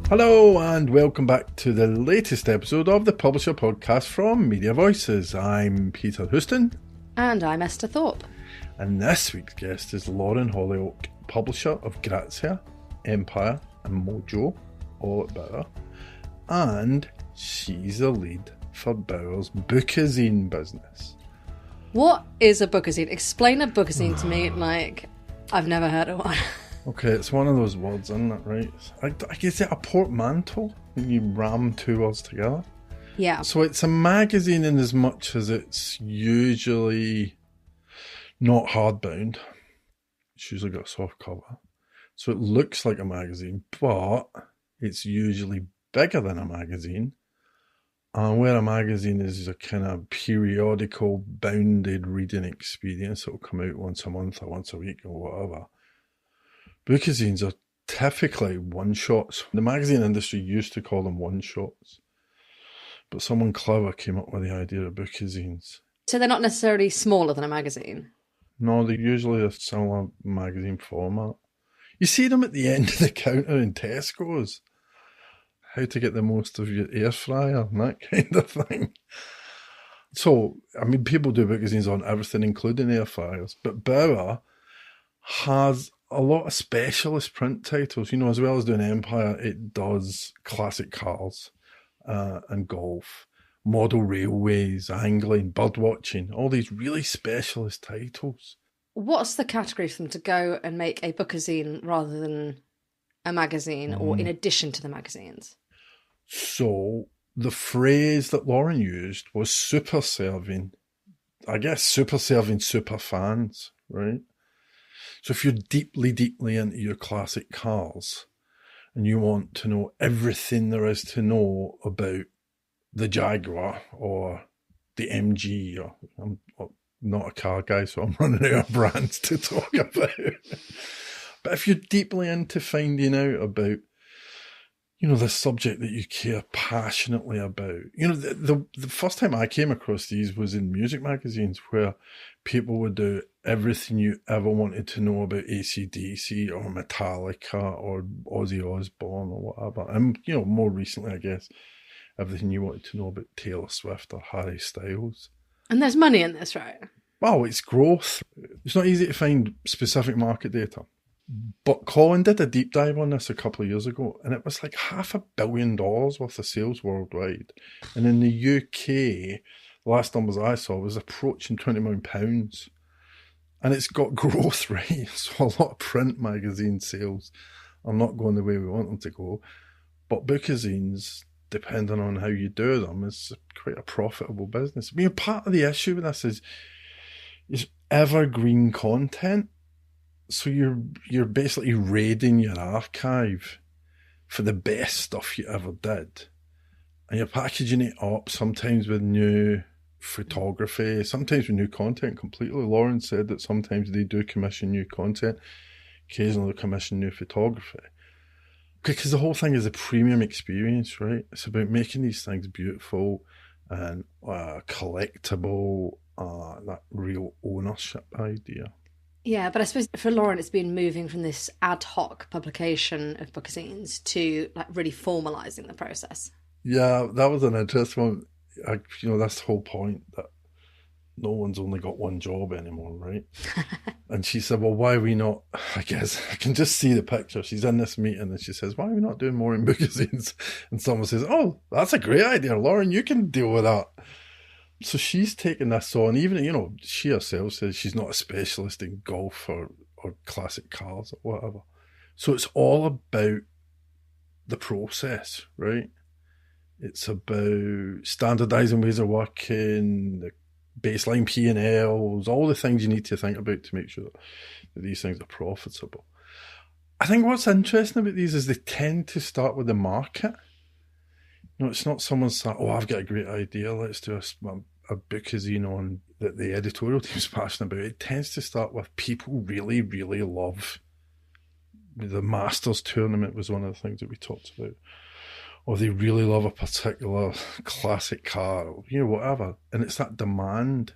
Hello and welcome back to the latest episode of the Publisher Podcast from Media Voices. I'm Peter Houston. And I'm Esther Thorpe. And this week's guest is Lauren Holleyoake, publisher of Grazia, Empire and Mojo, all at Bauer. And she's the lead for Bauer's bookazine business. What is a bookazine? Explain a bookazine to me like I've never heard of one. Okay, it's one of those words, isn't it, right? I guess it's a portmanteau when you ram two words together. Yeah. So it's a magazine in as much as it's usually not hardbound. It's usually got a soft cover. So it looks like a magazine, but it's usually bigger than a magazine. And where a magazine is a kind of periodical, bounded reading experience that will come out once a month or once a week or whatever. Bookazines are typically one-shots. The magazine industry used to call them one-shots. But someone clever came up with the idea of bookazines. So they're not necessarily smaller than a magazine? No, they're usually a similar magazine format. You see them at the end of the counter in Tesco's. How to get the most of your air fryer and that kind of thing. So, I mean, people do bookazines on everything, including air fryers. But Bauer has a lot of specialist print titles. You know, as well as doing Empire, it does classic cars and golf, model railways, angling, birdwatching, all these really specialist titles. What's the category for them to go and make a bookazine rather than a magazine or in addition to the magazines? So the phrase that Lauren used was super serving. I guess super serving super fans, right? So if you're deeply, deeply into your classic cars and you want to know everything there is to know about the Jaguar or the MG, or I'm not a car guy, so I'm running out of brands to talk about. But if you're deeply into finding out about, you know, the subject that you care passionately about. You know, the first time I came across these was in music magazines where people would do everything you ever wanted to know about AC/DC or Metallica or Ozzy Osbourne or whatever. And, you know, more recently, I guess, everything you wanted to know about Taylor Swift or Harry Styles. And there's money in this, right? Wow, it's growth. It's not easy to find specific market data. But Colin did a deep dive on this a couple of years ago, and it was like $500 million worth of sales worldwide. And in the UK, the last numbers I saw was approaching £20 million. And it's got growth rates. So a lot of print magazine sales are not going the way we want them to go. But bookazines, depending on how you do them, is quite a profitable business. I mean, part of the issue with this is evergreen content. So you're basically raiding your archive for the best stuff you ever did. And you're packaging it up, sometimes with new photography, sometimes with new content completely. Lauren said that sometimes they do commission new content, occasionally they commission new photography. Because the whole thing is a premium experience, right? It's about making these things beautiful and collectible, that real ownership idea. Yeah, but I suppose for Lauren, it's been moving from this ad hoc publication of bookazines to like really formalising the process. Yeah, that was an interesting one. That's the whole point, that no one's only got one job anymore, right? And she said, well, why are we not, I guess, I can just see the picture. She's in this meeting and she says, why are we not doing more in bookazines? And someone says, oh, that's a great idea, Lauren, you can deal with that. So she's taken this on, even, you know, she herself says she's not a specialist in golf or classic cars or whatever. So it's all about the process, right? It's about standardising ways of working, the baseline P&Ls, all the things you need to think about to make sure that these things are profitable. I think what's interesting about these is they tend to start with the market. You know, it's not someone saying, oh, I've got a great idea, let's do a bookazine on that the editorial team's passionate about. It tends to start with people really, really love. The Masters tournament was one of the things that we talked about. Or they really love a particular classic car, or, you know, whatever. And it's that demand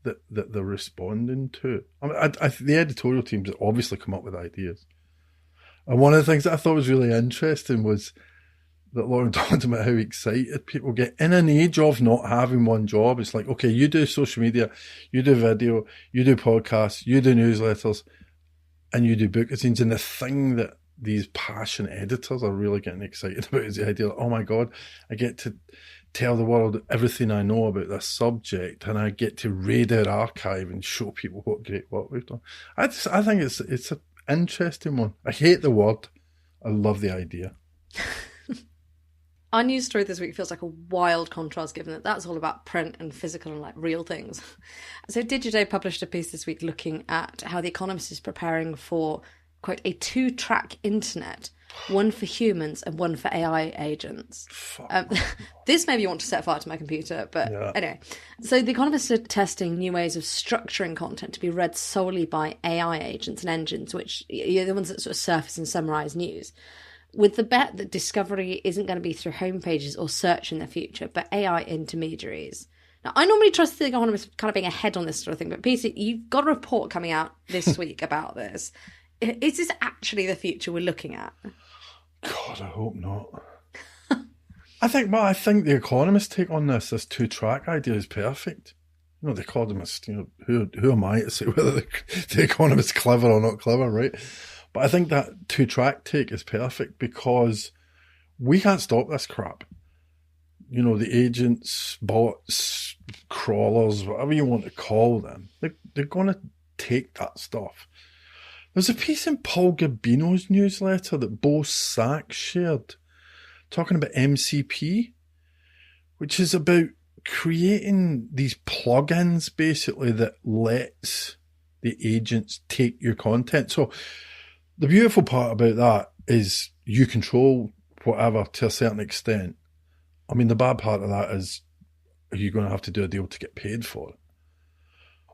that they're responding to. I mean, the editorial teams obviously come up with ideas. And one of the things that I thought was really interesting was that Lauren talked about how excited people get in an age of not having one job. It's like, okay, you do social media, you do video, you do podcasts, you do newsletters, and you do bookazines. And the thing that these passionate editors are really getting excited about is the idea that, oh my God, I get to tell the world everything I know about this subject, and I get to raid our archive and show people what great work we've done. I think it's an interesting one. I hate the word. I love the idea. Our news story this week feels like a wild contrast, given that that's all about print and physical and like real things. So Digiday published a piece this week looking at how The Economist is preparing for, quote, a 2-track internet, one for humans and one for AI agents. This made me want to set fire to my computer, but anyway. So The Economist are testing new ways of structuring content to be read solely by AI agents and engines, which are the ones that sort of surface and summarise news, with the bet that discovery isn't going to be through homepages or search in the future, but AI intermediaries. Now, I normally trust The Economist kind of being ahead on this sort of thing, but Peter, you've got a report coming out this week about this. Is this actually the future we're looking at? God, I hope not. I think The Economist take on this 2-track idea is perfect. You know, The Economist, you know, who am I to say whether the Economist's clever or not clever, right? But I think that 2-track take is perfect because we can't stop this crap. You know, the agents, bots, crawlers, whatever you want to call them, they're going to take that stuff. There's a piece in Paul Gabino's newsletter that Bo Sachs shared talking about MCP, which is about creating these plugins basically that lets the agents take your content. So the beautiful part about that is you control whatever to a certain extent. I mean, the bad part of that is, are you going to have to do a deal to get paid for it?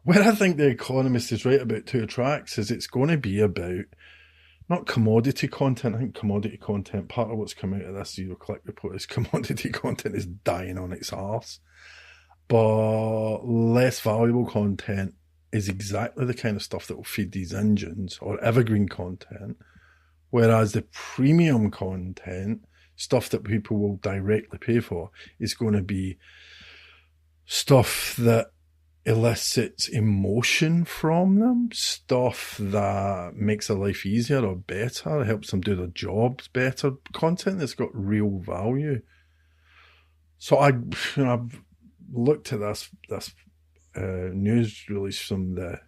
Where I think The Economist is right about 2 tracks is it's going to be about not commodity content. I think commodity content, part of what's come out of this zero-click report is commodity content is dying on its arse. But less valuable content is exactly the kind of stuff that will feed these engines, or evergreen content, whereas the premium content, stuff that people will directly pay for, is going to be stuff that elicits emotion from them, stuff that makes their life easier or better, helps them do their jobs better, content that's got real value. So I've looked at this news release from the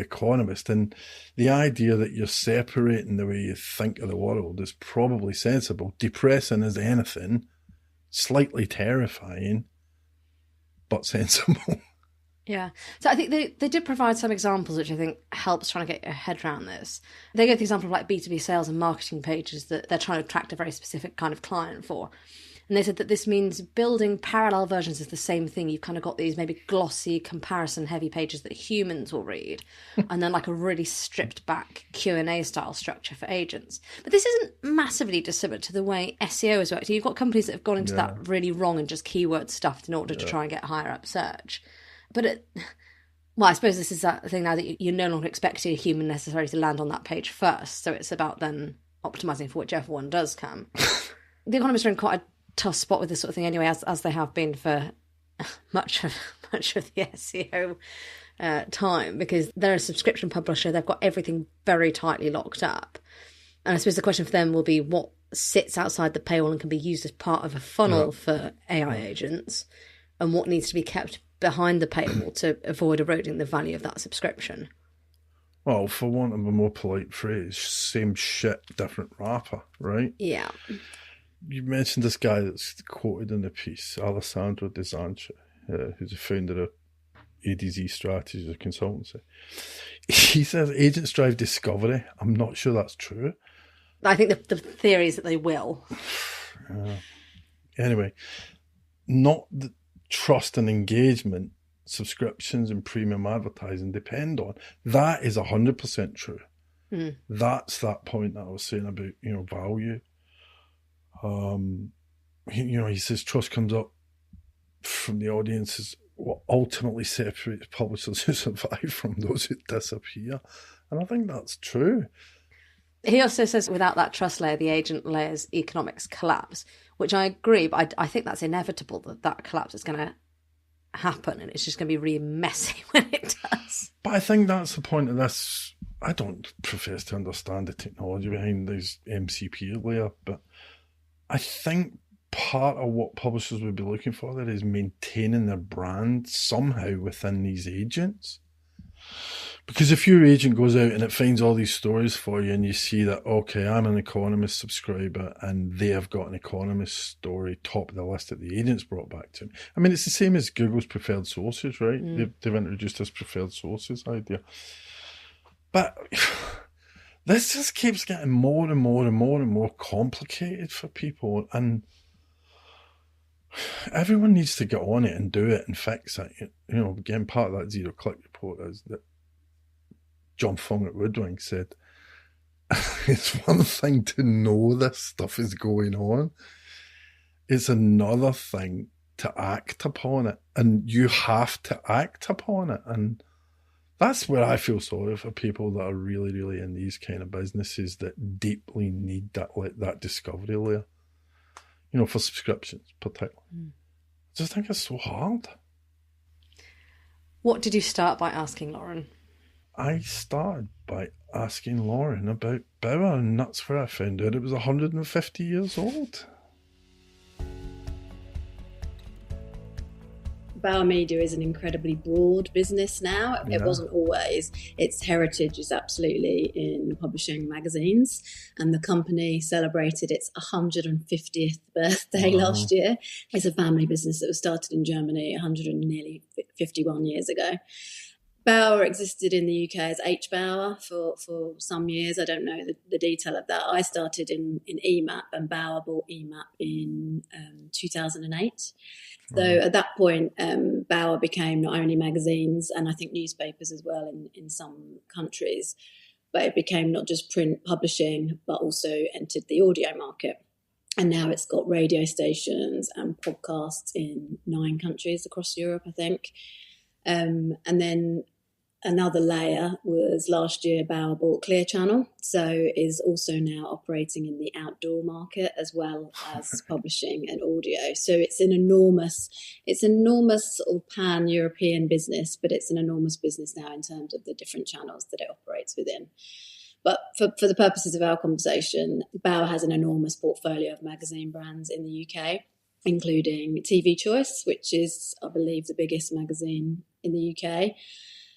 Economist, and the idea that you're separating the way you think of the world is probably sensible. Depressing as anything, slightly terrifying, but sensible. Yeah. So I think they did provide some examples, which I think helps trying to get your head around this. They gave the example of like B2B sales and marketing pages that they're trying to attract a very specific kind of client for. And they said that this means building parallel versions of the same thing. You've kind of got these maybe glossy, comparison-heavy pages that humans will read, and then like a really stripped-back Q&A style structure for agents. But this isn't massively dissimilar to the way SEO has worked. You've got companies that have gone into that really wrong and just keyword stuffed in order to try and get higher up search. But I suppose this is that thing now that you're no longer expecting a human necessarily to land on that page first. So it's about then optimising for whichever one does come. The Economist are in quite a tough spot with this sort of thing anyway, as they have been for much of the SEO time, because they're a subscription publisher. They've got everything very tightly locked up. And I suppose the question for them will be what sits outside the paywall and can be used as part of a funnel for AI agents, and what needs to be kept behind the paywall to avoid eroding the value of that subscription. Well, for want of a more polite phrase, same shit, different wrapper, right? Yeah. You mentioned this guy that's quoted in the piece, Alessandro De Zancha, who's the founder of ADZ Strategies, a consultancy. He says agents drive discovery. I'm not sure that's true. I think the theory is that they will. Anyway, not the trust and engagement subscriptions and premium advertising depend on. That is 100% true. That's that point that I was saying about, value. He says trust comes up from the audience is what ultimately separates publishers who survive from those who disappear. And I think that's true. He also says without that trust layer, the agent layer's economics collapse, which I agree, but I think that's inevitable, that collapse is going to happen, and it's just going to be really messy when it does. But I think that's the point of this. I don't profess to understand the technology behind these MCP layer, but I think part of what publishers would be looking for there is maintaining their brand somehow within these agents. Because if your agent goes out and it finds all these stories for you and you see that, okay, I'm an Economist subscriber and they have got an Economist story top of the list that the agent's brought back to me. I mean, it's the same as Google's preferred sources, right? They've introduced this preferred sources idea. But this just keeps getting more and more and more and more complicated for people. And everyone needs to get on it and do it and fix it. You know, again, part of that zero-click report is that John Fong at Woodwing said, it's one thing to know this stuff is going on. It's another thing to act upon it. And you have to act upon it. And that's where I feel sorry for people that are really, really in these kind of businesses that deeply need that discovery layer. You know, for subscriptions particularly. I just think it's so hard. What did you start by asking Lauren? I started by asking Lauren about Bauer, and that's where I found out it was 150 years old. Bauer Media is an incredibly broad business now. It wasn't always. Its heritage is absolutely in publishing magazines, and the company celebrated its 150th birthday last year. It's a family business that was started in Germany 151 years ago. Bauer existed in the UK as H. Bauer for some years. I don't know the detail of that. I started in EMAP, and Bauer bought EMAP in 2008. So at that point, Bauer became not only magazines and I think newspapers as well in some countries, but it became not just print publishing, but also entered the audio market. And now it's got radio stations and podcasts in 9 countries across Europe, I think. And then another layer was last year Bauer bought Clear Channel, so is also now operating in the outdoor market as well as publishing and audio. So it's an enormous sort of pan-European business, but it's an enormous business now in terms of the different channels that it operates within. But for the purposes of our conversation, Bauer has an enormous portfolio of magazine brands in the UK, including TV Choice, which is, I believe, the biggest magazine in the UK.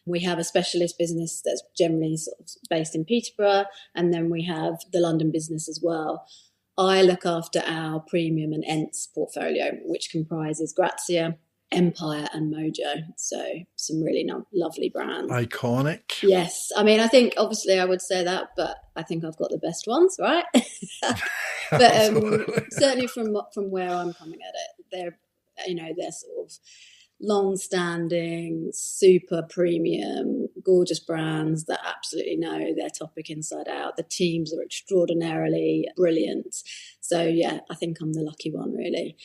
We have a specialist business that's generally sort of based in Peterborough, and then we have the London business as well. I look after our premium and ENTS portfolio, which comprises Grazia, Empire and Mojo. So some really lovely brands. Iconic. Yes. I mean, I think obviously I would say that, but I think I've got the best ones, right? But certainly from where I'm coming at it, they're sort of long-standing, super premium, gorgeous brands that absolutely know their topic inside out. The teams are extraordinarily brilliant. So yeah, I think I'm the lucky one, really.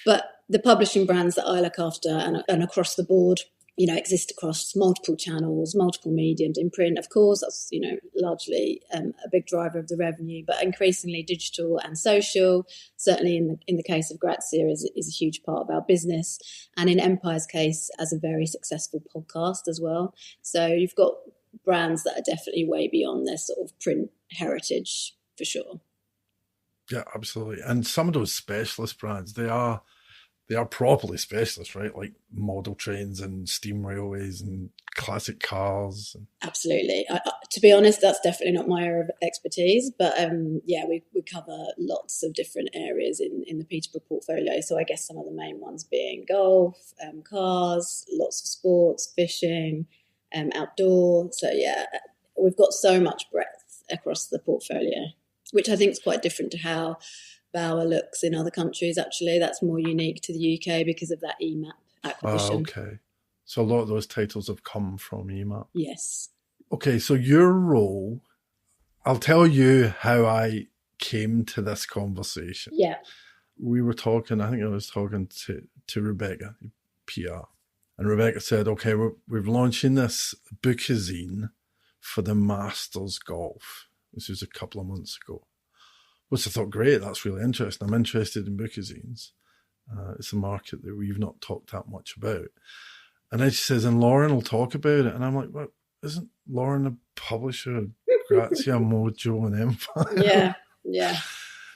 But the publishing brands that I look after and across the board, exist across multiple channels, multiple mediums. In print, of course, that's, largely a big driver of the revenue, but increasingly digital and social. Certainly in the case of Grazia is a huge part of our business. And in Empire's case, as a very successful podcast as well. So you've got brands that are definitely way beyond their sort of print heritage, for sure. Yeah, absolutely. And some of those specialist brands, they are properly specialist, right? Like model trains and steam railways and classic cars. Absolutely. To be honest, that's definitely not my area of expertise. But we cover lots of different areas in the Peterborough portfolio. So I guess some of the main ones being golf, cars, lots of sports, fishing, outdoor. So yeah, we've got so much breadth across the portfolio, which I think is quite different to how Bauer looks in other countries. Actually, that's more unique to the UK because of that EMAP acquisition. Okay. So a lot of those titles have come from EMAP. Yes. Okay, so your role, I'll tell you how I came to this conversation. Yeah. We were talking, I think I was talking to Rebecca, PR, and Rebecca said, okay, we're launching this bookazine for the Masters Golf. This was a couple of months ago. Which I thought, great, that's really interesting. I'm interested in bookazines. It's a market that we've not talked that much about. And then she says, and Lauren will talk about it. And I'm like, well, isn't Lauren a publisher of Grazia, Mojo and Empire? Yeah.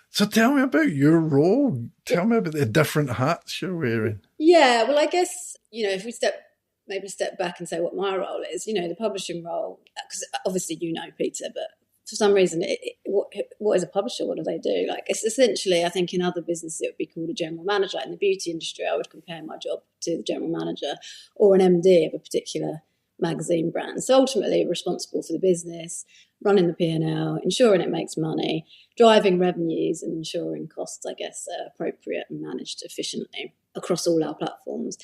So tell me about your role. Tell me about the different hats you're wearing. Yeah, well, I guess, if we step back and say what my role is, the publishing role, because obviously Peter, but for some reason, what is a publisher? What do they do? Like, it's essentially, I think in other businesses, it would be called a general manager. Like in the beauty industry, I would compare my job to the general manager or an MD of a particular magazine brand. So ultimately, responsible for the business, running the P&L, ensuring it makes money, driving revenues and ensuring costs, I guess, are appropriate and managed efficiently across all our platforms.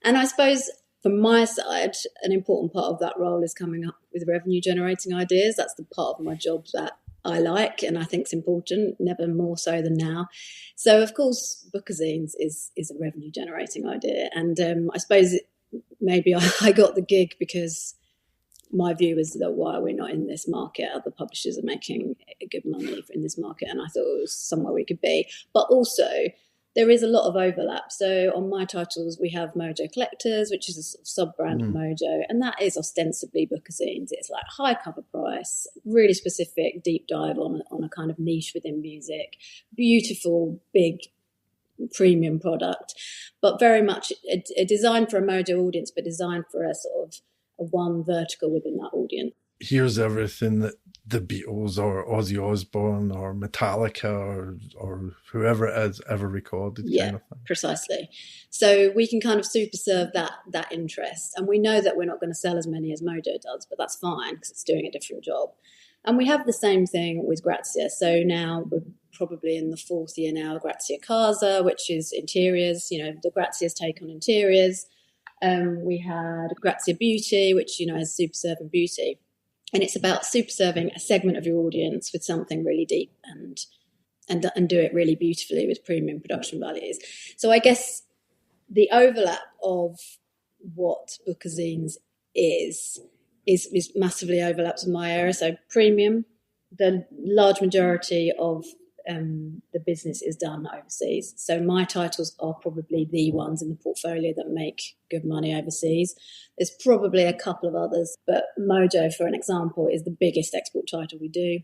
And I suppose from my side, an important part of that role is coming up with revenue generating ideas. That's the part of my job that I like and I think is important, never more so than now. So, of course, bookazines is a revenue generating idea. And I suppose maybe I got the gig because my view is that why we're not in this market, other publishers are making good money in this market, and I thought it was somewhere we could be. But also, there is a lot of overlap. So on my titles, we have Mojo Collectors, which is a sort of sub-brand of Mojo, and that is ostensibly bookazines. It's like high cover price, really specific deep dive on a kind of niche within music, beautiful, big, premium product, but very much a design for a Mojo audience, but designed for a sort of a one vertical within that audience. Here's everything that the Beatles or Ozzy Osbourne or Metallica or whoever it is ever recorded. Yeah, kind of thing. Precisely. So we can kind of super serve that interest. And we know that we're not going to sell as many as Mojo does, but that's fine because it's doing a different job. And we have the same thing with Grazia. So now we're probably in the fourth year now, Grazia Casa, which is interiors, the Grazia's take on interiors. We had Grazia Beauty, which, is super serving beauty. And it's about super serving a segment of your audience with something really deep and do it really beautifully with premium production values. So I guess the overlap of what bookazines is massively overlaps with my area. So premium, the large majority of the business is done overseas. So my titles are probably the ones in the portfolio that make good money overseas. There's probably a couple of others, but Mojo, for an example, is the biggest export title we do.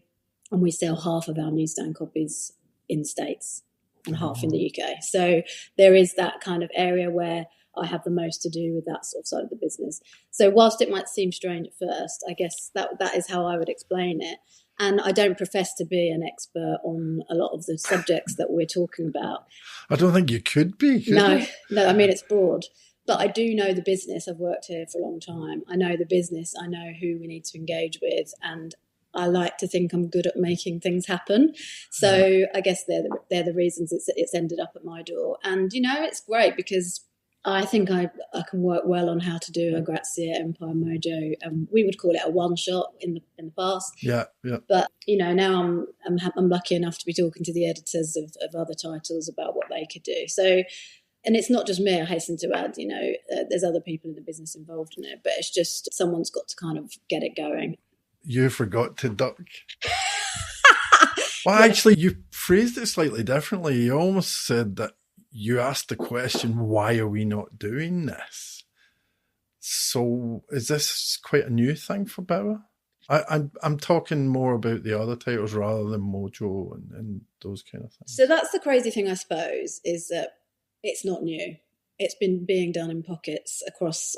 And we sell half of our newsstand copies in the States and half in the UK. So there is that kind of area where I have the most to do with that sort of side of the business. So whilst it might seem strange at first, I guess that is how I would explain it. And I don't profess to be an expert on a lot of the subjects that we're talking about. I don't think you could be. No, I mean, it's broad. But I do know the business. I've worked here for a long time. I know the business. I know who we need to engage with. And I like to think I'm good at making things happen. So I guess they're the reasons it's ended up at my door. And, it's great because I think I can work well on how to do a Grazia, Empire, Mojo. We would call it a one shot in the past. Yeah. But now I'm lucky enough to be talking to the editors of other titles about what they could do. So, and it's not just me. I hasten to add, there's other people in the business involved in it, but it's just someone's got to kind of get it going. You forgot to duck. Well, actually, you phrased it slightly differently. You almost said that you asked the question, why are we not doing this? So is this quite a new thing for Bauer? I'm talking more about the other titles rather than Mojo and those kind of things. So that's the crazy thing, I suppose, is that it's not new. It's been being done in pockets across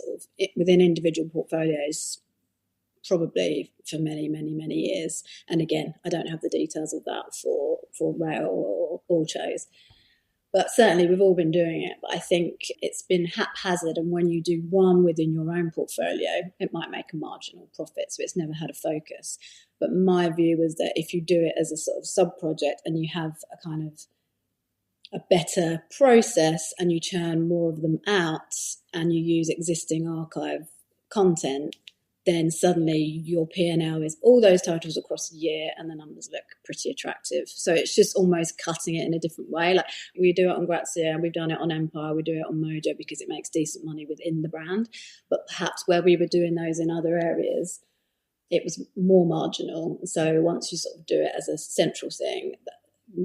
within individual portfolios probably for many, many, many years. And again, I don't have the details of that for Rail or Autos. But certainly we've all been doing it. But I think it's been haphazard. And when you do one within your own portfolio, it might make a marginal profit. So it's never had a focus. But my view was that if you do it as a sort of sub-project and you have a kind of a better process and you churn more of them out and you use existing archive content, then suddenly your P&L is all those titles across the year and the numbers look pretty attractive. So it's just almost cutting it in a different way. Like we do it on Grazia, we've done it on Empire, we do it on Mojo because it makes decent money within the brand. But perhaps where we were doing those in other areas, it was more marginal. So once you sort of do it as a central thing,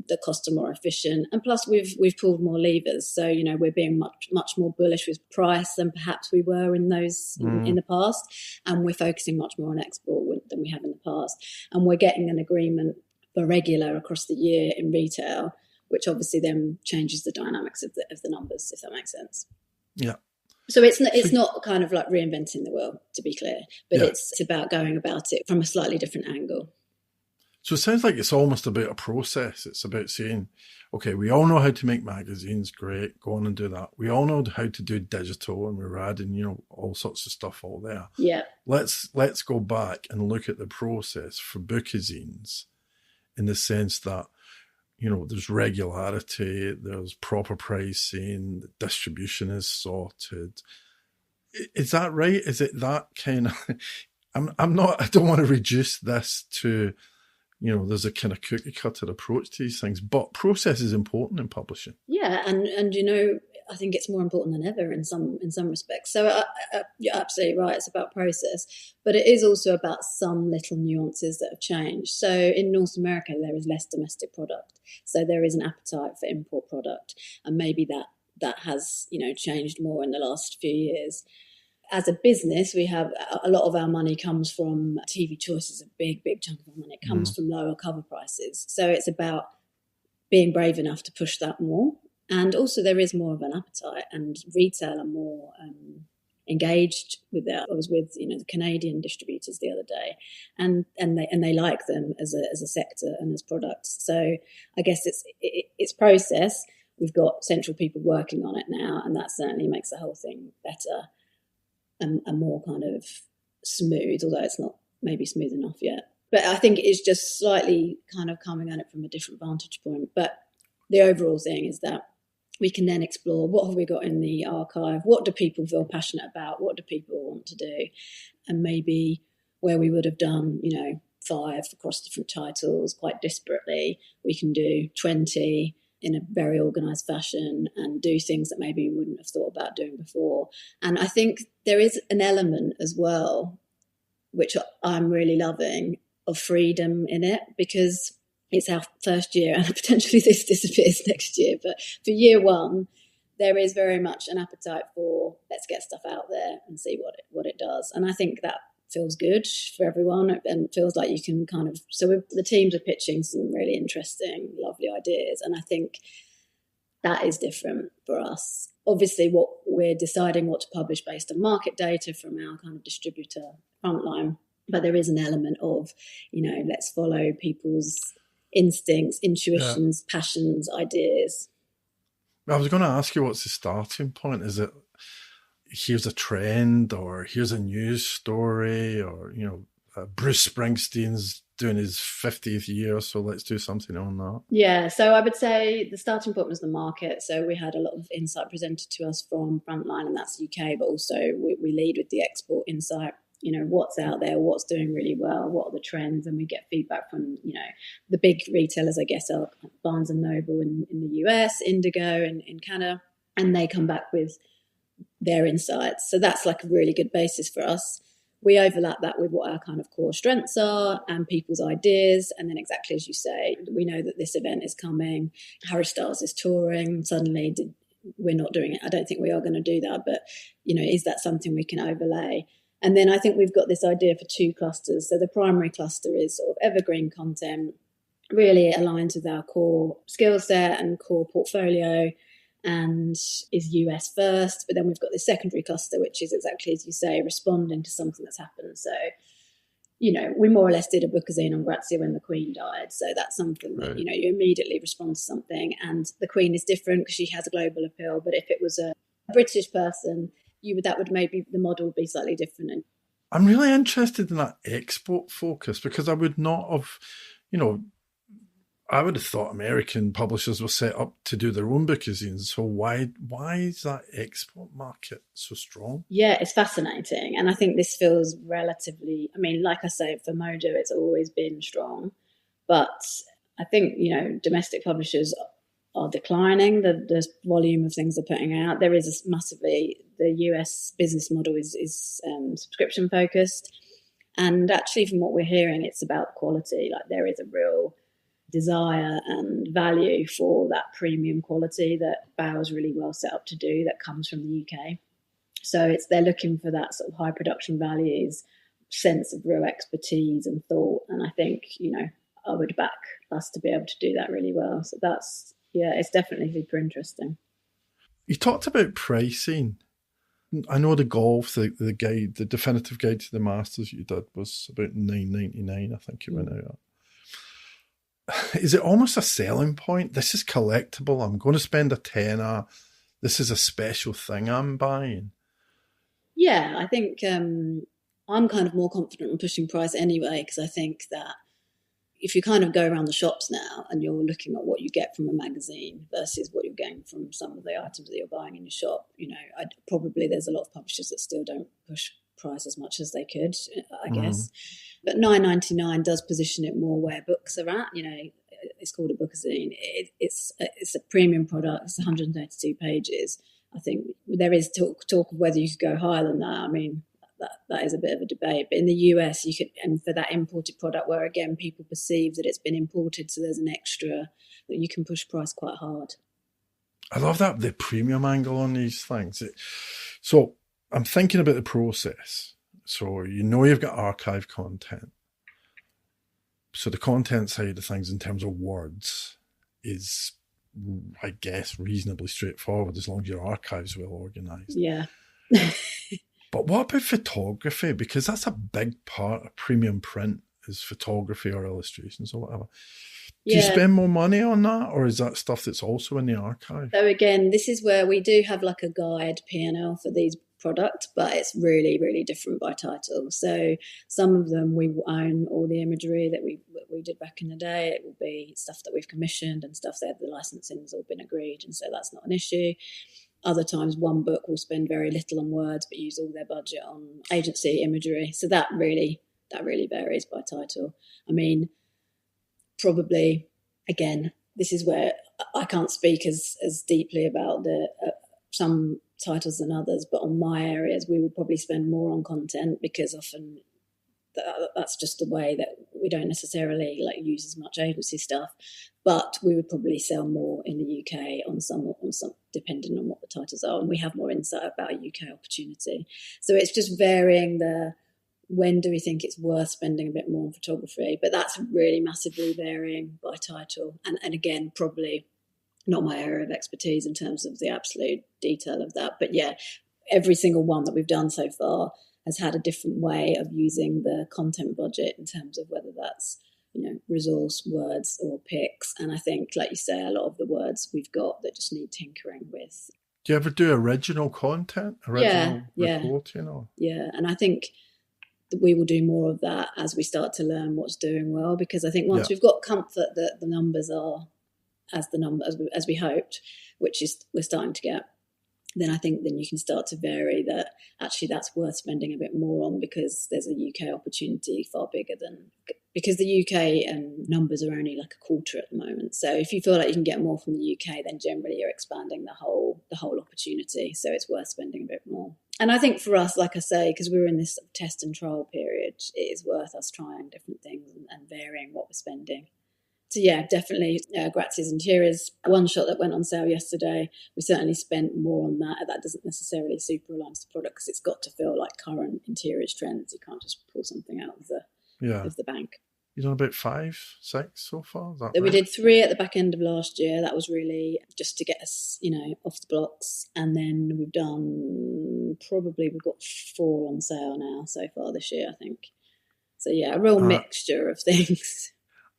the costs are more efficient, and plus we've pulled more levers. So we're being much more bullish with price than perhaps we were in those in the past, and we're focusing much more on export than we have in the past. And we're getting an agreement for regular across the year in retail, which obviously then changes the dynamics of the numbers, if that makes sense. Yeah. So it's not kind of like reinventing the wheel, to be clear, but it's about going about it from a slightly different angle. So it sounds like it's almost about a process. It's about saying, okay, we all know how to make magazines. Great. Go on and do that. We all know how to do digital, and we're adding, all sorts of stuff all there. Yeah. Let's go back and look at the process for bookazines in the sense that, there's regularity, there's proper pricing, the distribution is sorted. Is that right? Is it that kind of, I don't want to reduce this to, there's a kind of cookie cutter approach to these things, but process is important in publishing. Yeah, and I think it's more important than ever in some respects. So you're absolutely right. It's about process, but it is also about some little nuances that have changed. So in North America, there is less domestic product, so there is an appetite for import product, and maybe that has changed more in the last few years. As a business, we have a lot of our money comes from TV choices, a big chunk of our money. It comes from lower cover prices. So it's about being brave enough to push that more. And also there is more of an appetite, and retail are more engaged with that. I was with the Canadian distributors the other day, and they like them as a sector and as products. So I guess it's process. We've got central people working on it now, and that certainly makes the whole thing better. And more kind of smooth, although it's not maybe smooth enough yet. But I think it's just slightly kind of coming at it from a different vantage point. But the overall thing is that we can then explore what have we got in the archive, what do people feel passionate about, what do people want to do, and maybe where we would have done, 5 across different titles quite disparately, we can do 20 in a very organised fashion and do things that maybe we wouldn't have thought about doing before. And I think there is an element as well, which I'm really loving, of freedom in it, because it's our first year and potentially this disappears next year. But for year one, there is very much an appetite for let's get stuff out there and see what it does. And I think that feels good for everyone, and feels like you can kind of, so the teams are pitching some really interesting, lovely ideas, and I think that is different for us. Obviously what we're deciding what to publish based on market data from our kind of distributor frontline, but there is an element of let's follow people's instincts, intuitions, passions, ideas. I was going to ask you, what's the starting point? Is it here's a trend, or here's a news story, or Bruce Springsteen's doing his 50th year, so let's do something on that? Yeah, so I would say the starting point was the market. So we had a lot of insight presented to us from Frontline, and that's UK, but also we lead with the export insight. What's out there, what's doing really well, what are the trends, and we get feedback from the big retailers, I guess, are Barnes and Noble in the US, Indigo in Canada, and they come back with their insights. So that's like a really good basis for us. We overlap that with what our kind of core strengths are and people's ideas. And then exactly as you say, we know that this event is coming. Harry Styles is touring. Suddenly we're not doing it. I don't think we are going to do that. But, is that something we can overlay? And then I think we've got this idea for 2 clusters. So the primary cluster is sort of evergreen content, really aligns with our core skill set and core portfolio, and is US first. But then we've got this secondary cluster, which is exactly as you say, responding to something that's happened. So, we more or less did a bookazine on Grazia when the Queen died. So that's something that, you immediately respond to something. And the Queen is different because she has a global appeal. But if it was a British person, that would maybe the model would be slightly different. I'm really interested in that export focus, because I would not have, I would have thought American publishers were set up to do their own bookazines. So why is that export market so strong? Yeah, it's fascinating. And I think this feels relatively, like I say, for Mojo, it's always been strong. But I think, domestic publishers are declining. The volume of things they're putting out. There is massively, the US business model is subscription focused. And actually, from what we're hearing, it's about quality. Like, there is a real desire and value for that premium quality that Bauer's really well set up to do, that comes from the UK. So they're looking for that sort of high production values, sense of real expertise and thought. And I think, I would back us to be able to do that really well. So it's definitely super interesting. You talked about pricing. I know the golf, the guide, the definitive guide to the Masters you did was about $9.99. I think it went out at. Is it almost a selling point? This is collectible. I'm going to spend a tenner. This is a special thing I'm buying. Yeah, I think I'm kind of more confident in pushing price anyway, because I think that if you kind of go around the shops now and you're looking at what you get from a magazine versus what you're getting from some of the items that you're buying in your shop, probably there's a lot of publishers that still don't push price as much as they could, I guess. But $9.99 does position it more where books are at. It's called a bookazine. It's a premium product. It's 132 pages. I think there is talk of whether you could go higher than that. I mean, that is a bit of a debate. But in the US, you could, and for that imported product where, again, people perceive that it's been imported, so there's an extra, that you can push price quite hard. I love that, the premium angle on these things. So I'm thinking about the process. So you've got archive content. So the content side of things in terms of words is, I guess, reasonably straightforward as long as your archive's well organised. Yeah. But what about photography? Because that's a big part of premium print, is photography or illustrations or whatever. Do you spend more money on that, or is that stuff that's also in the archive? So again, this is where we do have like a guide P&L for these products, but it's really, really different by title. So some of them we own all the imagery that we did back in the day. It will be stuff that we've commissioned and stuff that the licensing has all been agreed, and so that's not an issue. Other times one book will spend very little on words but use all their budget on agency imagery. So that really varies by title. I mean, probably, again, this is where I can't speak as deeply about the some titles than others, but on my areas we would probably spend more on content, because often that's just the way that we don't necessarily use as much agency stuff. But we would probably sell more in the UK on some depending on what the titles are, and we have more insight about a UK opportunity. So it's just varying when do we think it's worth spending a bit more on photography, but that's really massively varying by title. And again, probably not my area of expertise in terms of the absolute detail of that. But yeah, every single one that we've done so far has had a different way of using the content budget in terms of whether that's, resource, words or pics. And I think, like you say, a lot of the words we've got that just need tinkering with. Do you ever do original content, reporting? Or? Yeah, and I think that we will do more of that as we start to learn what's doing well, because I think once we've got comfort that the numbers are as we hoped, which is we're starting to get, then I think then you can start to vary that actually that's worth spending a bit more on, because there's a UK opportunity far bigger than, because the UK numbers are only like a quarter at the moment. So if you feel like you can get more from the UK, then generally you're expanding the whole opportunity. So it's worth spending a bit more. And I think for us, like I say, because we were in this test and trial period, it is worth us trying different things and varying what we're spending. So yeah, definitely Grazia's Interiors. One shot that went on sale yesterday, we certainly spent more on that. That doesn't necessarily super align to the product, because it's got to feel like current interiors trends. You can't just pull something out of the bank. You've done about 5, 6 so far? Is that So right? we did 3 at the back end of last year. That was really just to get us, off the blocks. And then we've got 4 on sale now so far this year, I think. So yeah, a real mixture of things.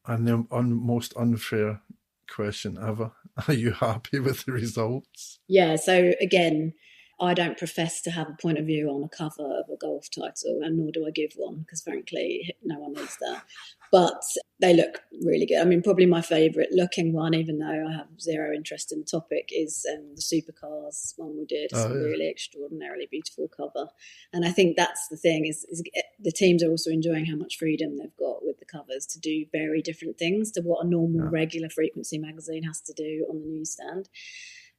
And the most unfair question ever. Are you happy with the results? Yeah, so again, I don't profess to have a point of view on a cover of a golf title, and nor do I give one, because frankly, no one needs that. But they look really good. I mean, probably my favourite looking one, even though I have zero interest in the topic, is the supercars one we did. It's a really extraordinarily beautiful cover. And I think that's the thing, is the teams are also enjoying how much freedom they've got with the covers to do very different things to what a normal regular frequency magazine has to do on the newsstand.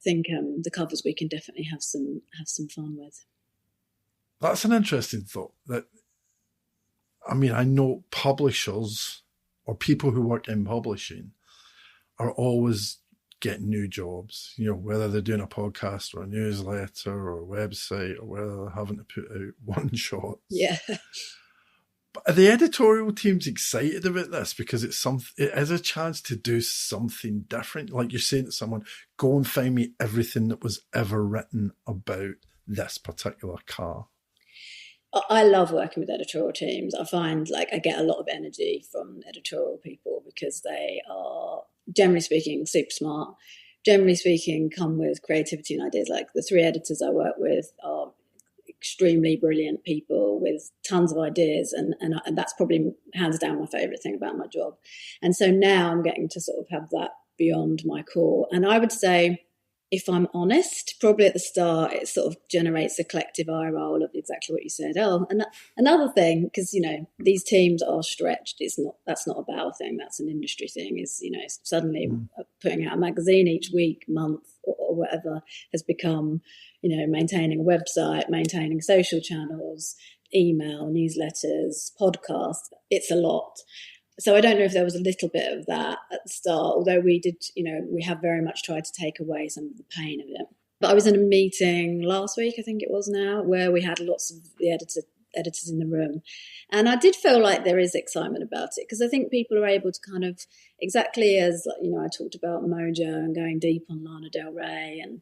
I think the covers we can definitely have some fun with. That's an interesting thought. That I mean, I know publishers or people who work in publishing are always getting new jobs, you know, whether they're doing a podcast or a newsletter or a website or whether they're having to put out one shot. Yeah. But are the editorial teams excited about this? Because it is a chance to do something different. Like you're saying to someone, go and find me everything that was ever written about this particular car. I love working with editorial teams. I find like I get a lot of energy from editorial people because they are, generally speaking, super smart. Generally speaking, come with creativity and ideas. Like the 3 editors I work with are extremely brilliant people with tons of ideas, and that's probably hands down my favourite thing about my job. And so now I'm getting to sort of have that beyond my core. And I would say, if I'm honest, probably at the start, it sort of generates a collective eye roll of exactly what you said. Oh, and another thing, because, you know, these teams are stretched. That's not a Bauer thing. That's an industry thing. Is, you know, suddenly putting out a magazine each week, month, or whatever has become, you know, maintaining a website, maintaining social channels, email, newsletters, podcasts. It's a lot. So I don't know if there was a little bit of that at the start, although we did, you know, we have very much tried to take away some of the pain of it. But I was in a meeting last week, I think it was now, where we had lots of the editors in the room. And I did feel like there is excitement about it, because I think people are able to kind of, exactly as, you know, I talked about Mojo and going deep on Lana Del Rey, and,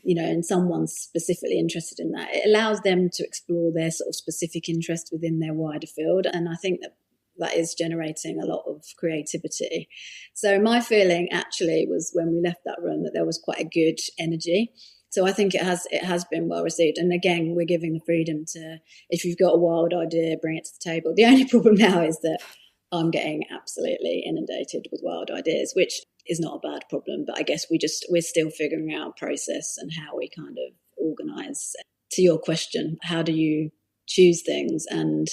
you know, and someone's specifically interested in that. It allows them to explore their sort of specific interest within their wider field. And I think that is generating a lot of creativity. So my feeling actually was, when we left that room, that there was quite a good energy. So I think it has been well received. And again, we're giving the freedom to, if you've got a wild idea, bring it to the table. The only problem now is that I'm getting absolutely inundated with wild ideas, which is not a bad problem. But I guess we're still figuring out process and how we kind of organise. To your question, how do you choose things? And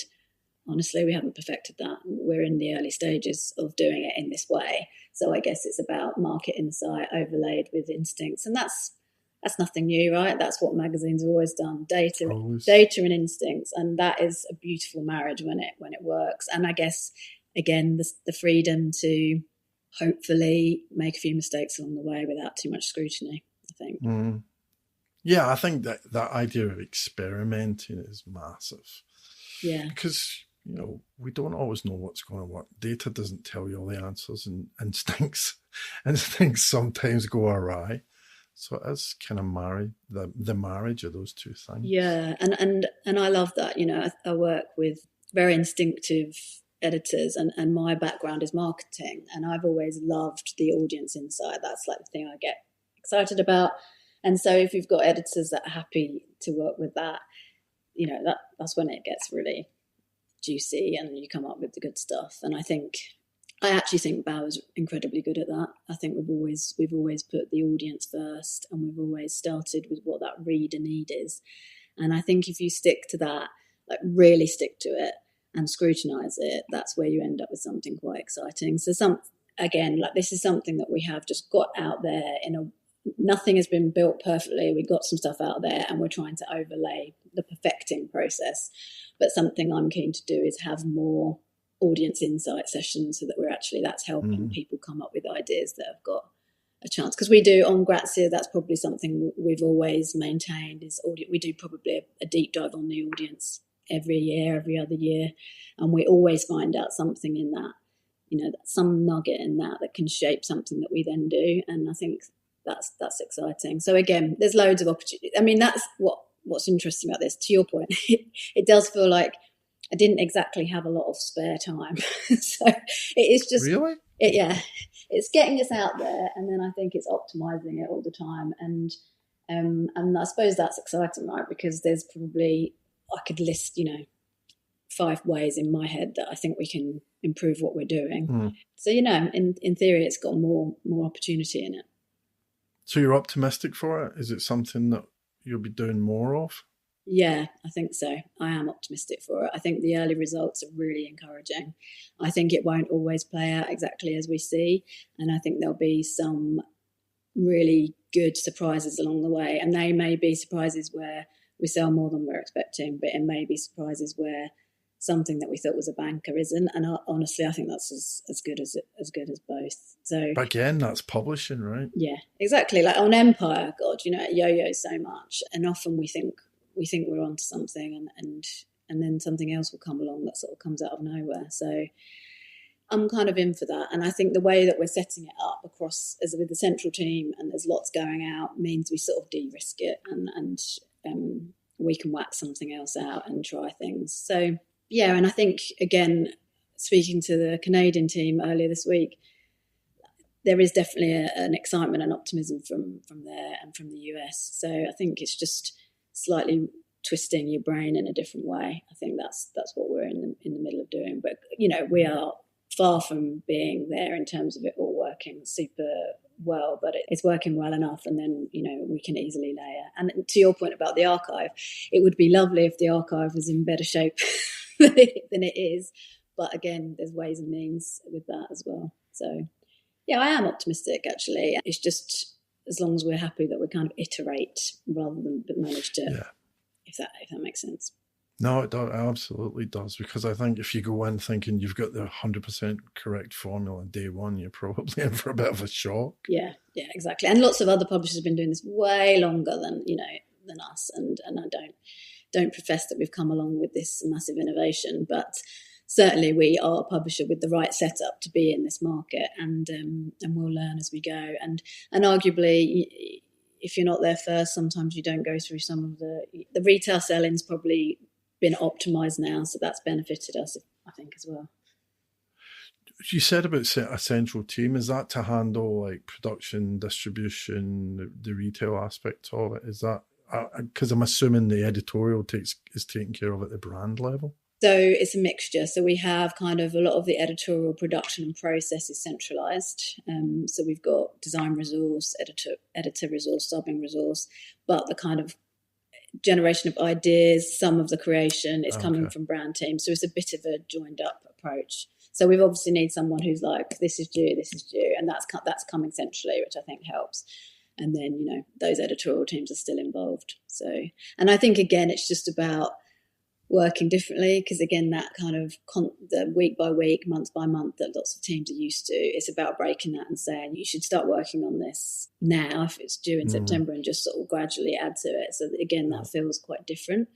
honestly, we haven't perfected that. We're in the early stages of doing it in this way. So I guess it's about market insight overlaid with instincts. And that's nothing new, right? That's what magazines have always done. Data and instincts. And that is a beautiful marriage when it works. And I guess, again, the freedom to hopefully make a few mistakes along the way without too much scrutiny, I think. Mm. Yeah, I think that idea of experimenting is massive. Yeah. Because, you know, we don't always know what's going to work. Data doesn't tell you all the answers, and instincts sometimes go awry. So it is kind of the marriage of those two things. Yeah, and I love that. You know, I work with very instinctive editors, and my background is marketing, and I've always loved the audience insight. That's like the thing I get excited about. And so if you've got editors that are happy to work with that, you know, that's when it gets really juicy and you come up with the good stuff. And I actually think Bauer's incredibly good at that. I think we've always put the audience first, and we've always started with what that reader need is. And I think if you stick to that, like really stick to it and scrutinise it, that's where you end up with something quite exciting. So this is something that we have just got out there nothing has been built perfectly. We got some stuff out there and we're trying to overlay the perfecting process. But something I'm keen to do is have more audience insight sessions, so that that's helping people come up with ideas that have got a chance. Because we do on Grazia, that's probably something we've always maintained is we do probably a deep dive on the audience every other year, and we always find out something in that, you know, some nugget in that can shape something that we then do. And I think that's exciting. So again, there's loads of opportunity. I mean, that's what's interesting about this. To your point, it does feel like I didn't exactly have a lot of spare time. So it is just really, it's getting this out there, and then I think it's optimizing it all the time. And I suppose that's exciting, right? Because there's probably, I could list, you know, 5 ways in my head that I think we can improve what we're doing. So, you know, in theory, it's got more opportunity in it. So you're optimistic for it? Is it something that you'll be doing more of? Yeah, I think so. I am optimistic for it. I think the early results are really encouraging. I think it won't always play out exactly as we see, and I think there'll be some really good surprises along the way, and they may be surprises where we sell more than we're expecting, but it may be surprises where something that we thought was a banker isn't. And honestly, I think that's as good as both. So, but again, that's publishing, right? Yeah, exactly. Like on Empire, God, it yo-yos so much, and often we think we're onto something, and then something else will come along that sort of comes out of nowhere. So I'm kind of in for that, and I think the way that we're setting it up across as with the central team, and there's lots going out, means we sort of de-risk it, and we can whack something else out and try things. So yeah, and I think again, speaking to the Canadian team earlier this week, there is definitely an excitement and optimism from there and from the US. So I think it's just slightly twisting your brain in a different way. I think that's what we're in the middle of doing. But we are far from being there in terms of it all working super well, but it's working well enough, and then we can easily layer. And to your point about the archive, it would be lovely if the archive was in better shape than it is. But again, there's ways and means with that as well. So yeah, I am optimistic actually. It's just as long as we're happy that we kind of iterate rather than manage to, if that makes sense. No, it does, it absolutely does, because I think if you go in thinking you've got the 100% correct formula on day one, you're probably in for a bit of a shock. Yeah, exactly. And lots of other publishers have been doing this way longer than us, and I don't profess that we've come along with this massive innovation, but certainly we are a publisher with the right setup to be in this market, and we'll learn as we go. And arguably, if you're not there first, sometimes you don't go through some of the retail selling's probably been optimized now, so that's benefited us, I think, as well. You said about a central team. Is that to handle like production, distribution, the retail aspect of it? Is that because I'm assuming the editorial is taken care of at the brand level? So it's a mixture. So we have kind of a lot of the editorial production and process is centralised. So we've got design resource, editor resource, subbing resource, but the kind of generation of ideas, some of the creation is coming from brand teams. So it's a bit of a joined up approach. So we've obviously need someone who's like, this is due, and that's coming centrally, which I think helps. And then, those editorial teams are still involved. So, and I think, again, it's just about working differently, because again, that kind of the week by week, month by month that lots of teams are used to, it's about breaking that and saying you should start working on this now if it's due in September, and just sort of gradually add to it. So again, that feels quite different.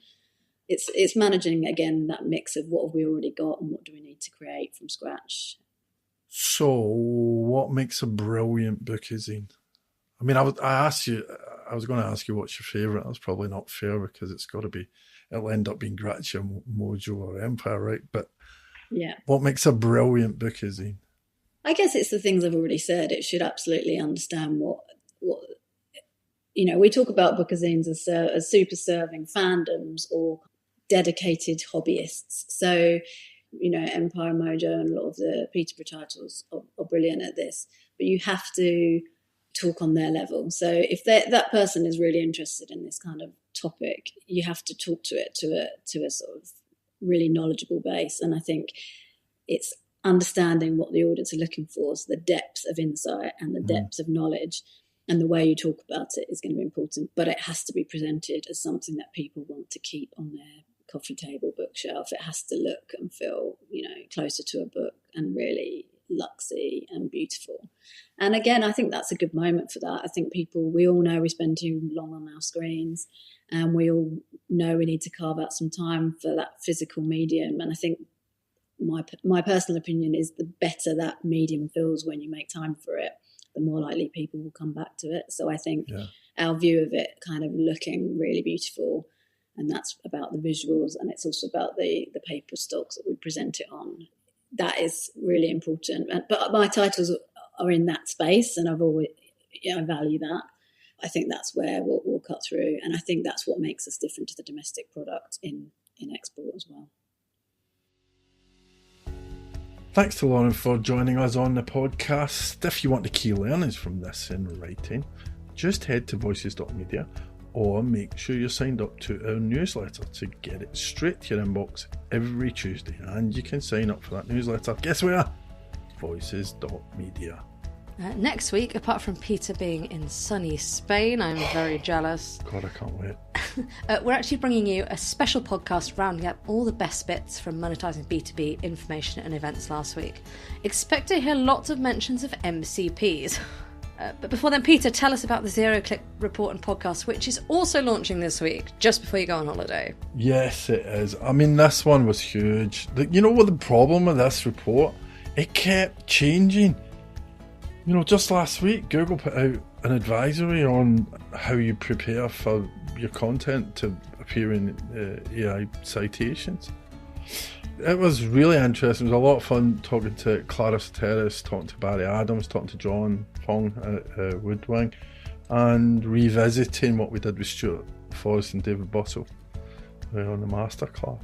It's managing again that mix of what have we already got and what do we need to create from scratch. So what makes a brilliant bookazine? I mean, I was going to ask you what's your favourite. That's probably not fair, because it'll end up being Grazia, Mojo or Empire, right? But yeah, what makes a brilliant bookazine? I guess it's the things I've already said. It should absolutely understand what we talk about bookazines as super serving fandoms or dedicated hobbyists. So, Empire, Mojo, and a lot of the Peterborough titles are brilliant at this, but you have to talk on their level. So if that person is really interested in this kind of topic, you have to talk to it to a sort of really knowledgeable base. And I think it's understanding what the audience are looking for, so the depth of insight and the depth of knowledge, and the way you talk about it is going to be important, but it has to be presented as something that people want to keep on their coffee table, bookshelf. It has to look and feel, closer to a book and really luxy and beautiful. And again, I think that's a good moment for that. I think we all know we spend too long on our screens, and we all know we need to carve out some time for that physical medium. And I think my personal opinion is the better that medium feels when you make time for it, the more likely people will come back to it. So I think our view of it kind of looking really beautiful, and that's about the visuals, and it's also about the paper stocks that we present it on. That is really important. But my titles are in that space, and I've always, I value that. I think that's where we'll cut through, and I think that's what makes us different to the domestic product in export as well. Thanks to Lauren for joining us on the podcast. If you want the key learnings from this in writing, just head to voices.media, or make sure you're signed up to our newsletter to get it straight to your inbox every Tuesday. And you can sign up for that newsletter, guess where? Voices.media. Next week, apart from Peter being in sunny Spain, I'm very jealous. God, I can't wait. We're actually bringing you a special podcast rounding up all the best bits from monetizing B2B information and events last week. Expect to hear lots of mentions of MCPs. But before then, Peter, tell us about the Zero Click Report and podcast, which is also launching this week, just before you go on holiday. Yes, it is. I mean, this one was huge. You know what the problem with this report? It kept changing. You know, just last week, Google put out an advisory on how you prepare for your content to appear in AI citations. It was really interesting. It was a lot of fun talking to Clara Soteris, talking to Barry Adams, talking to John Hong at Woodwing, and revisiting what we did with Stuart Forrest and David Bottle on the masterclass.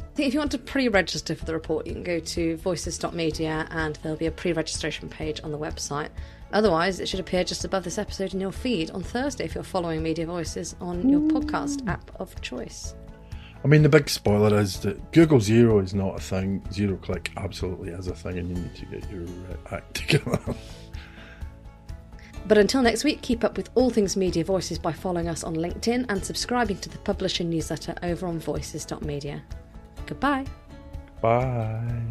I think if you want to pre-register for the report, you can go to voices.media and there'll be a pre-registration page on the website. Otherwise, it should appear just above this episode in your feed on Thursday if you're following Media Voices on your podcast app of choice. I mean, the big spoiler is that Google Zero is not a thing. Zero Click absolutely is a thing, and you need to get your act together. But until next week, keep up with all things Media Voices by following us on LinkedIn and subscribing to the publisher newsletter over on voices.media. Goodbye. Bye.